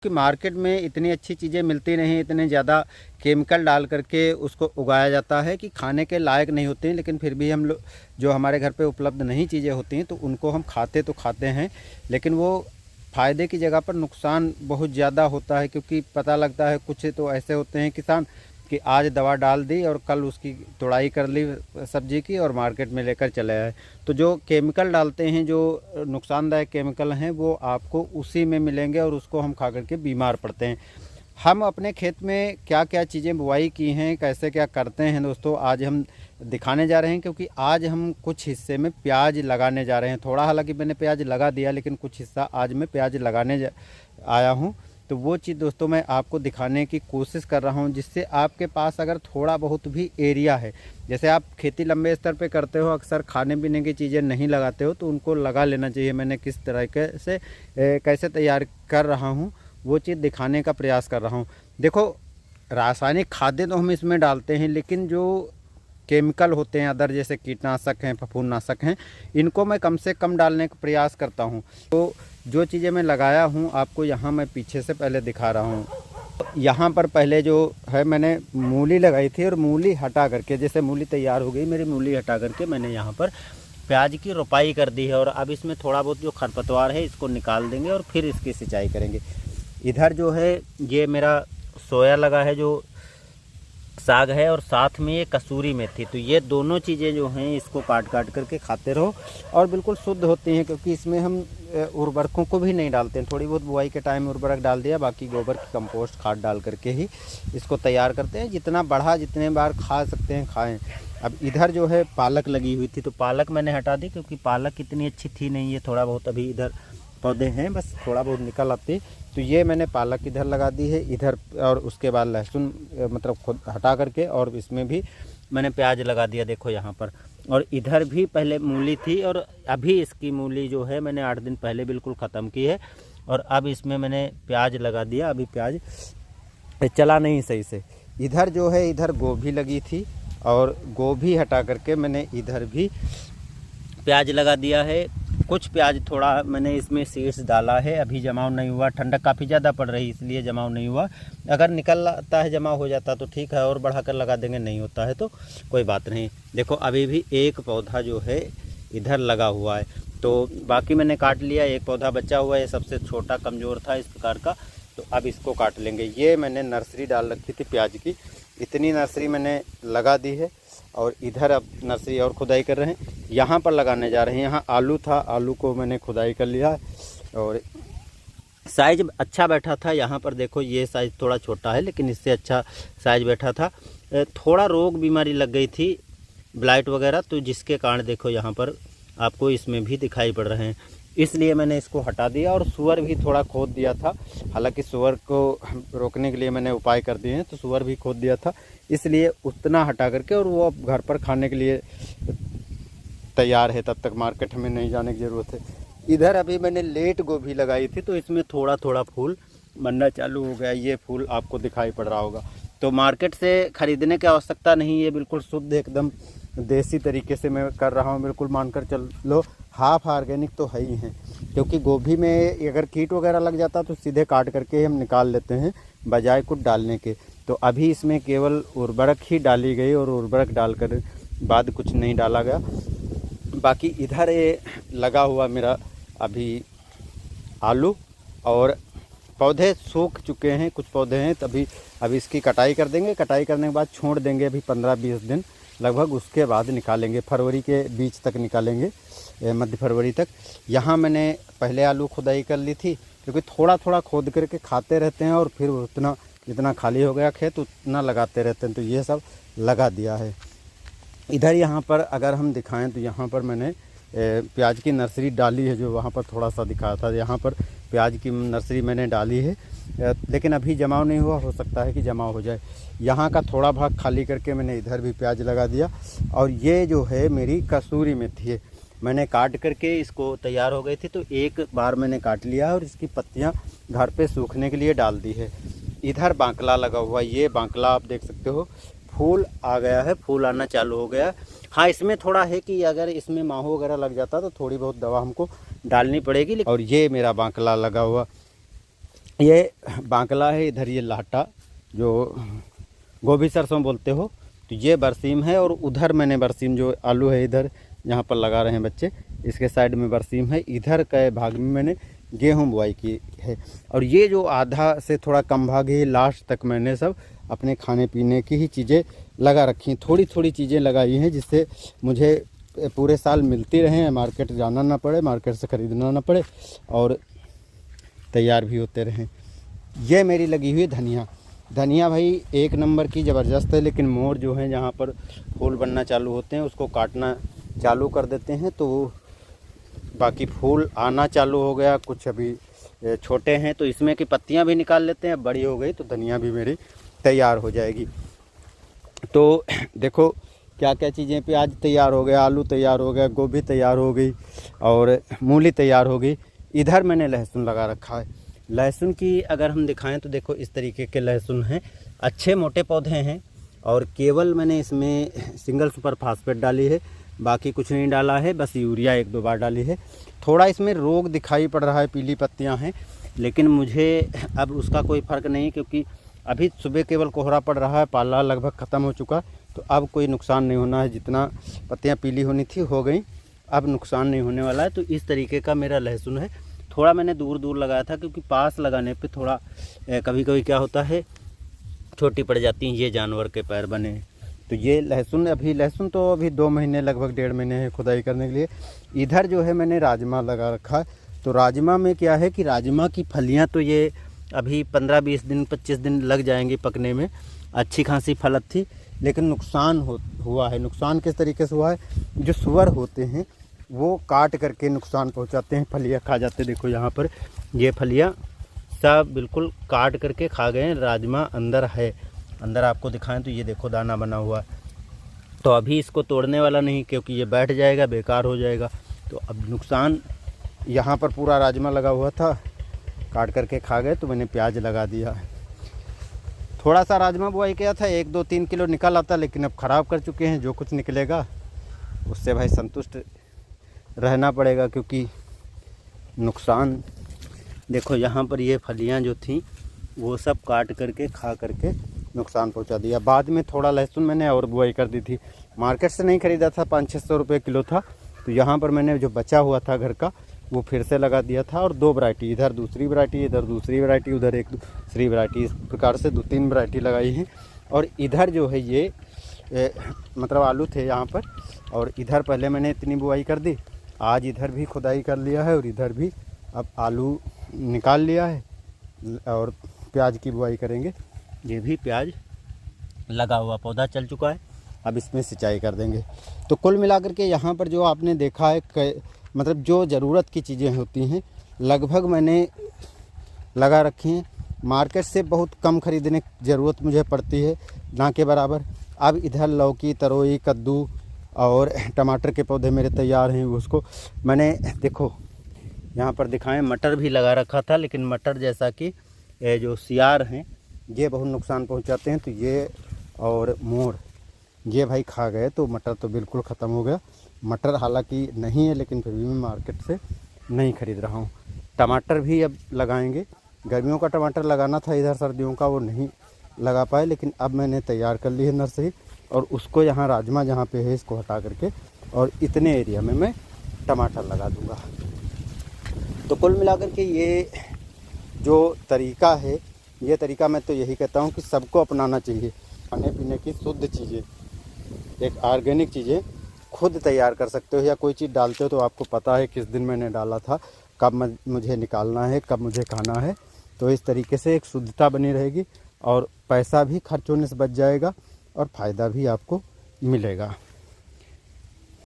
कि मार्केट में इतनी अच्छी चीज़ें मिलती नहीं, इतने ज़्यादा केमिकल डाल करके उसको उगाया जाता है कि खाने के लायक नहीं होते हैं। लेकिन फिर भी हम लोग जो हमारे घर पे उपलब्ध नहीं चीज़ें होती हैं तो उनको हम खाते तो खाते हैं, लेकिन वो फ़ायदे की जगह पर नुकसान बहुत ज़्यादा होता है। क्योंकि पता लगता है कुछ तो ऐसे होते हैं किसान कि आज दवा डाल दी और कल उसकी तुड़ाई कर ली सब्जी की और मार्केट में लेकर चले आए। तो जो केमिकल डालते हैं, जो नुकसानदायक केमिकल हैं, वो आपको उसी में मिलेंगे और उसको हम खा करके बीमार पड़ते हैं। हम अपने खेत में क्या क्या चीज़ें बुआई की हैं, कैसे क्या करते हैं दोस्तों, आज हम दिखाने जा रहे हैं। क्योंकि आज हम कुछ हिस्से में प्याज लगाने जा रहे हैं। थोड़ा हालांकि मैंने प्याज लगा दिया, लेकिन कुछ हिस्सा आज मैं प्याज लगाने आया हूँ। तो वो चीज़ दोस्तों मैं आपको दिखाने की कोशिश कर रहा हूँ, जिससे आपके पास अगर थोड़ा बहुत भी एरिया है, जैसे आप खेती लंबे स्तर पे करते हो, अक्सर खाने पीने की चीज़ें नहीं लगाते हो, तो उनको लगा लेना चाहिए। मैंने किस तरीके से कैसे तैयार कर रहा हूँ वो चीज़ दिखाने का प्रयास कर रहा हूँ। देखो, रासायनिक खाद्य तो हम इसमें डालते हैं, लेकिन जो केमिकल होते हैं अदर, जैसे कीटनाशक हैं, फफूंदनाशक हैं, इनको मैं कम से कम डालने का प्रयास करता हूं। तो जो चीज़ें मैं लगाया हूं आपको यहाँ मैं पीछे से पहले दिखा रहा हूं। यहाँ पर पहले जो है मैंने मूली लगाई थी, और मूली हटा करके, जैसे मूली तैयार हो गई मेरी, मूली हटा करके मैंने यहाँ पर प्याज की रोपाई कर दी है। और अब इसमें थोड़ा बहुत जो खरपतवार है इसको निकाल देंगे और फिर इसकी सिंचाई करेंगे। इधर जो है ये मेरा सोया लगा है, जो साग है, और साथ में ये कसूरी मेथी। तो ये दोनों चीज़ें जो हैं इसको काट काट करके खाते रहो और बिल्कुल शुद्ध होती हैं। क्योंकि इसमें हम उर्वरकों को भी नहीं डालते हैं। थोड़ी बहुत बुआई के टाइम उर्वरक डाल दिया, बाकी गोबर की कंपोस्ट खाद डाल करके ही इसको तैयार करते हैं। जितना बढ़ा, जितने बार खा सकते हैं खाएं। अब इधर जो है पालक लगी हुई थी, तो पालक मैंने हटा दी, क्योंकि पालक इतनी अच्छी थी नहीं। ये थोड़ा बहुत अभी इधर पौधे हैं, बस थोड़ा बहुत निकल आते, तो ये मैंने पालक इधर लगा दी है इधर। और उसके बाद लहसुन मतलब खुद हटा करके, और इसमें भी मैंने प्याज लगा दिया, देखो यहाँ पर। और इधर भी पहले मूली थी, और अभी इसकी मूली जो है मैंने 8 दिन पहले बिल्कुल ख़त्म की है। और अब इसमें मैंने प्याज लगा दिया, अभी प्याज चला नहीं सही से। इधर जो है इधर गोभी लगी थी, और गोभी हटा करके मैंने इधर भी प्याज लगा दिया है। कुछ प्याज थोड़ा मैंने इसमें सीड्स डाला है, अभी जमाव नहीं हुआ, ठंडक काफ़ी ज़्यादा पड़ रही इसलिए जमाव नहीं हुआ। अगर निकल आता है, जमाव हो जाता तो ठीक है, और बढ़ाकर लगा देंगे, नहीं होता है तो कोई बात नहीं। देखो अभी भी एक पौधा जो है इधर लगा हुआ है, तो बाकी मैंने काट लिया। एक पौधा बचा हुआ है, सबसे छोटा कमज़ोर था इस प्रकार का, तो अब इसको काट लेंगे। ये मैंने नर्सरी डाल रखी थी प्याज की, इतनी नर्सरी मैंने लगा दी है। और इधर अब नर्सरी और खुदाई कर रहे हैं, यहाँ पर लगाने जा रहे हैं। यहाँ आलू था, आलू को मैंने खुदाई कर लिया, और साइज अच्छा बैठा था। यहाँ पर देखो ये साइज थोड़ा छोटा है, लेकिन इससे अच्छा साइज बैठा था। थोड़ा रोग बीमारी लग गई थी, ब्लाइट वगैरह, तो जिसके कारण देखो यहाँ पर आपको इसमें भी दिखाई पड़ रहे हैं, इसलिए मैंने इसको हटा दिया। और सूअर भी थोड़ा खोद दिया था, हालांकि सूअर को रोकने के लिए मैंने उपाय कर दिए हैं, तो सूअर भी खोद दिया था, इसलिए उतना हटा करके, और वो अब घर पर खाने के लिए तैयार है, तब तक मार्केट हमें नहीं जाने की ज़रूरत है। इधर अभी मैंने लेट गोभी लगाई थी, तो इसमें थोड़ा थोड़ा फूल बनना चालू हो गया। ये फूल आपको दिखाई पड़ रहा होगा। तो मार्केट से ख़रीदने की आवश्यकता नहीं, ये बिल्कुल शुद्ध एकदम देसी तरीके से मैं कर रहा हूँ। बिल्कुल मानकर चलो, हाफ ऑर्गेनिक तो है ही हैं। क्योंकि गोभी में अगर कीट वगैरह लग जाता तो सीधे काट करके हम निकाल लेते हैं, बजाय कुछ डालने के। तो अभी इसमें केवल उर्वरक ही डाली गई, और उर्वरक डालकर बाद कुछ नहीं डाला गया। बाकी इधर ये लगा हुआ मेरा अभी आलू, और पौधे सूख चुके हैं, कुछ पौधे हैं, तभी अभी इसकी कटाई कर देंगे। कटाई करने के बाद छोड़ देंगे अभी 15-20 दिन लगभग, उसके बाद निकालेंगे। फरवरी के बीच तक निकालेंगे, मध्य फरवरी तक। यहाँ मैंने पहले आलू खुदाई कर ली थी, क्योंकि थोड़ा थोड़ा खोद करके खाते रहते हैं, और फिर उतना जितना खाली हो गया खेत उतना लगाते रहते हैं, तो ये सब लगा दिया है। इधर यहाँ पर अगर हम दिखाएं तो यहाँ पर मैंने प्याज की नर्सरी डाली है, जो वहाँ पर थोड़ा सा दिखाया था। यहाँ पर प्याज की नर्सरी मैंने डाली है, लेकिन अभी जमाव नहीं हुआ, हो सकता है कि जमाव हो जाए। यहाँ का थोड़ा भाग खाली करके मैंने इधर भी प्याज लगा दिया। और ये जो है मेरी कसूरी मेथी है, मैंने काट करके इसको तैयार हो गई थी, तो एक बार मैंने काट लिया, और इसकी पत्तियाँ घर पे सूखने के लिए डाल दी है। इधर बांकला लगा हुआ, ये बांकला आप देख सकते हो, फूल आ गया है, फूल आना चालू हो गया। हाँ, इसमें थोड़ा है कि अगर इसमें माहो वगैरह लग जाता तो थोड़ी बहुत दवा हमको डालनी पड़ेगी। और ये मेरा बांकला लगा हुआ ये बांकला है, इधर ये लाटा जो गोभी सरसों बोलते हो, तो ये बरसीम है। और उधर मैंने बरसीम जो आलू है इधर यहाँ पर लगा रहे हैं बच्चे, इसके साइड में बरसीम है। इधर के भाग में मैंने गेहूँ बुआई की है। और ये जो आधा से थोड़ा कम भाग है, लास्ट तक मैंने सब अपने खाने पीने की ही चीज़ें लगा रखी हैं। थोड़ी थोड़ी चीज़ें लगाई हैं जिससे मुझे पूरे साल मिलती रहें, मार्केट जाना ना पड़े, मार्केट से ख़रीदना ना पड़े और तैयार भी होते रहें। ये मेरी लगी हुई धनिया। धनिया भाई एक नंबर की ज़बरदस्त है, लेकिन मोर जो है जहाँ पर फूल बनना चालू होते हैं उसको काटना चालू कर देते हैं, तो बाकी फूल आना चालू हो गया। कुछ अभी छोटे हैं तो इसमें की पत्तियां भी निकाल लेते हैं। अब बड़ी हो गई तो धनिया भी मेरी तैयार हो जाएगी। तो देखो क्या क्या चीज़ें, प्याज तैयार हो गया, आलू तैयार हो गया, गोभी तैयार हो गई और मूली तैयार हो गई। इधर मैंने लहसुन लगा रखा है। लहसुन की अगर हम दिखाएं तो देखो इस तरीके के लहसुन हैं, अच्छे मोटे पौधे हैं। और केवल मैंने इसमें सिंगल सुपर फास्फेट डाली है, बाकी कुछ नहीं डाला है, बस यूरिया 1-2 बार डाली है। थोड़ा इसमें रोग दिखाई पड़ रहा है, पीली पत्तियां हैं, लेकिन मुझे अब उसका कोई फ़र्क नहीं, क्योंकि अभी सुबह केवल कोहरा पड़ रहा है, पाला लगभग ख़त्म हो चुका, तो अब कोई नुकसान नहीं होना है। जितना पत्तियां पीली होनी थी हो गई, अब नुकसान नहीं होने वाला है। तो इस तरीके का मेरा लहसुन है। थोड़ा मैंने दूर दूर लगाया था, क्योंकि पास लगाने पे थोड़ा कभी कभी क्या होता है, छोटी पड़ जाती हैं, ये जानवर के पैर बने। तो ये लहसुन तो अभी 2 महीने लगभग 1.5 महीने है खुदाई करने के लिए। इधर जो है मैंने राजमा लगा रखा है। तो राजमा में क्या है कि राजमा की फलियां तो ये अभी 15-20 दिन 25 दिन लग जाएंगे पकने में। अच्छी खासी फलत थी, लेकिन नुकसान हुआ है। नुकसान किस तरीके से हुआ है, जो सुअर होते हैं वो काट करके नुकसान पहुंचाते हैं, फलियां खा जाते। देखो यहाँ पर ये फलियां सब बिल्कुल काट करके खा गए। राजमा अंदर है, अंदर आपको दिखाएं तो ये देखो दाना बना हुआ। तो अभी इसको तोड़ने वाला नहीं, क्योंकि ये बैठ जाएगा, बेकार हो जाएगा। तो अब नुकसान, यहाँ पर पूरा राजमा लगा हुआ था, काट करके खा गए, तो मैंने प्याज लगा दिया। थोड़ा सा राजमा बुआई किया था, 1-2-3 किलो निकल आता, लेकिन अब ख़राब कर चुके हैं। जो कुछ निकलेगा उससे भाई संतुष्ट रहना पड़ेगा, क्योंकि नुकसान देखो यहाँ पर ये फलियाँ जो थी वो सब काट करके खा करके नुकसान पहुंचा दिया। बाद में थोड़ा लहसुन मैंने और बुआई कर दी थी, मार्केट से नहीं ख़रीदा था, 500-600 रुपये किलो था। तो यहाँ पर मैंने जो बचा हुआ था घर का वो फिर से लगा दिया था। और 2 वैरायटी, इधर दूसरी वैरायटी, इधर दूसरी वैरायटी, उधर एक दूसरी वैरायटी, इस प्रकार से 2-3 वैरायटी लगाई हैं। और इधर जो है ये मतलब आलू थे यहाँ पर, और इधर पहले मैंने इतनी बुआई कर दी। आज इधर भी खुदाई कर लिया है और इधर भी अब आलू निकाल लिया है और प्याज की बुआई करेंगे। ये भी प्याज लगा हुआ पौधा चल चुका है, अब इसमें सिंचाई कर देंगे। तो कुल मिलाकर के यहाँ पर जो आपने देखा है, मतलब जो ज़रूरत की चीज़ें होती हैं लगभग मैंने लगा रखी हैं। मार्केट से बहुत कम ख़रीदने की ज़रूरत मुझे पड़ती है, ना के बराबर। अब इधर लौकी, तरोई, कद्दू और टमाटर के पौधे मेरे तैयार हैं। उसको मैंने देखो यहाँ पर दिखाएं, मटर भी लगा रखा था, लेकिन मटर जैसा कि जो सियार हैं ये बहुत नुकसान पहुँचाते हैं। तो ये और मोर ये भाई खा गए, तो मटर तो बिल्कुल ख़त्म हो गया। मटर हालांकि नहीं है, लेकिन फिर भी मैं मार्केट से नहीं ख़रीद रहा हूँ। टमाटर भी अब लगाएंगे। गर्मियों का टमाटर लगाना था, इधर सर्दियों का वो नहीं लगा पाए, लेकिन अब मैंने तैयार कर ली है नर्सरी। और उसको यहाँ राजमा जहाँ पे है इसको हटा करके और इतने एरिया में मैं टमाटर लगा दूँगा। तो कुल मिलाकर के ये जो तरीका है, ये तरीका मैं तो यही कहता हूँ कि सबको अपनाना चाहिए। खाने पीने की शुद्ध चीज़ें, एक ऑर्गेनिक चीज़ें खुद तैयार कर सकते हो, या कोई चीज़ डालते हो तो आपको पता है किस दिन मैंने डाला था, कब मुझे निकालना है, कब मुझे खाना है। तो इस तरीके से एक शुद्धता बनी रहेगी और पैसा भी खर्च होने से बच जाएगा और फ़ायदा भी आपको मिलेगा।